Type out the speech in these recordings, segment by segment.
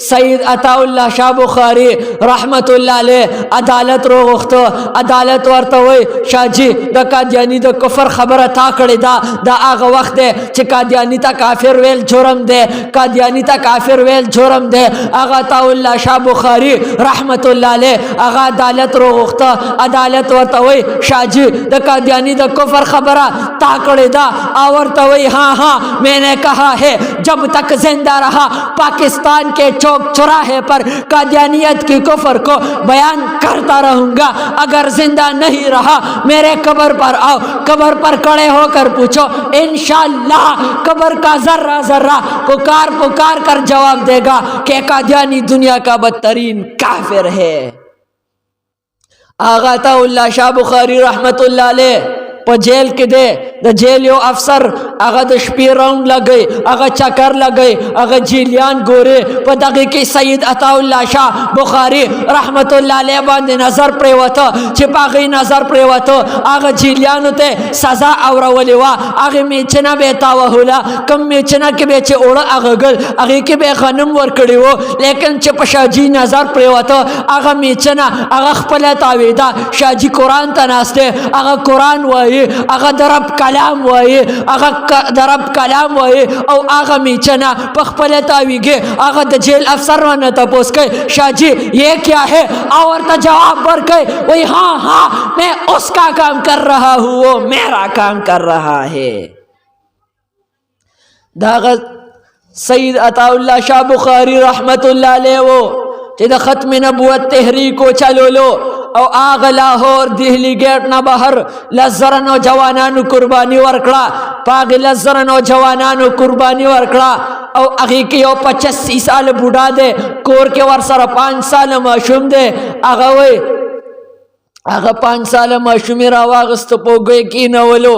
सईद अताउल्लाह शाह बुखारी रहमतुल्लाह अलैह अदालत रो वख्तो अदालत वर्ता वही शाहजी द कादियानी द कुफर खबर था कड़ी दा आगा वक्त है चे कादियानी ता काफिर वेल जुर्म दे कादियानी ता काफिर वेल जुर्म दे आगा अताउल्लाह शाह बुखारी रहमतुल्लाह अलैह आगा अदालत रो वख्तो अदालत वर्ता वही शाहजी द कादियानी द कुफर खबर था कड़ी दा आवरता वही हाँ हाँ मैंने कहा है जब तक जिंदा रहा पाकिस्तान के चौक चौराहे पर कादियानियत की कुफर को बयान करता रहूंगा। अगर जिंदा नहीं रहा मेरे कब्र पर आओ, कब्र पर खड़े होकर पूछो, इंशाअल्लाह कब्र का जर्रा जर्रा पुकार पुकार कर जवाब देगा कि कादियानी दुनिया का बदतरीन काफिर है। आगा अताउल्लाह शाह बुखारी रहमतुल्लाह अलैह प जेल के दे द जेल यो अफसर अगर द शपी राउंड लगे अगर चक्कर लगे अगर जिलियान गोरे प दगे के सईद अताउल्लाह शाह बुखारी रहमतुल्लाह अलैह बांधे नजर प्रेवत छिपा गई नजर प्रेवत अगर जिलियान ते सजा आवरवलेवा अगर मेचना बेतावा होला कम मेचना के बेचे ओड़ा अगल अगे के बे खनम वर कड़ी वो लेकिन छिप शाहजी नजर प्रेवत अगर मेचना अगर खपला तावेदा शाहजी कुरान तनास्ते अगर कुरान वाई अगर दरब कलाम वाई अगर दरब कलाम वाई और अगर मीचना पखपले तावीगे अगर द जेल अफसर वन तपोस के शाहजी ये क्या है और तो जवाब बर के वही हाँ हाँ मैं उसका काम कर रहा हूँ वो मेरा काम कर रहा है। दागत सईद अताउल्लाह शाह बुखारी रहमतुल्लाह अलैह वो जिदा खत्म नबूवत तहरीक को चलो लो और आग लाहौर दिल्ली गेट न बाहर लज्जर नौजवानानु कुर्बानी वर्कड़ा पाग लज्जर नौजवानानु कुर्बानी वर्कड़ा और अगी की 85 साल बुढ़ा दे कोर के वर्षर 5 साल माशूम दे आगा वे आगा 5 साल माशूमी रावागस्त पोगे की नवलो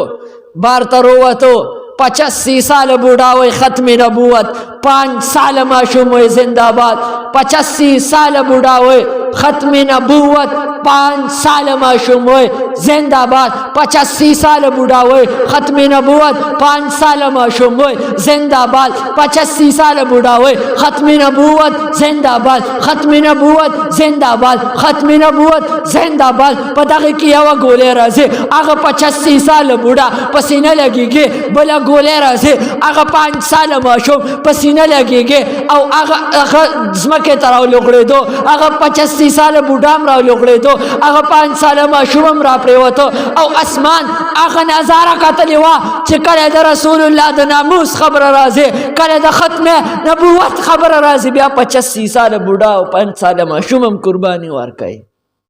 बार तरोवा तो 85 साल बूढ़ा हुए खत्म नबूवत 5 साल माशूम हुए जिंदाबाद 85 साल बूढ़ा हुए खत्म नबूवत 5 साल माशूम हुए जिंदाबाद 85 साल बूढ़ा हुए खत्म नबूवत 5 साल माशूम हुए जिंदाबाद 85 साल बूढ़ा हुए खत्म नबूवत जिंदाबाद खत्म नबूवत जिंदाबाद खत्म नबूवत जिंदाबाद पता किया हुआ गोले रजे आगे 85 साल बूढ़ा पसीना लगेगी बोला गोले रजे आगे 5 साल माशूम पसीना लगेगी और आगे के तरह लोकड़े दो आगे 85 साल बूढ़ा राव लोकड़े दो आगे 5 साल माशूम रा प्रेवतो और आसमान आगे नजारा का तलीवा चिकले द रसूलुल्लाह द नामूस खबर राजे करे द खत्म नबूवत खबर राजे बिया 85 साल बूढ़ा और 5 साल माशूम कुर्बानी वार कई।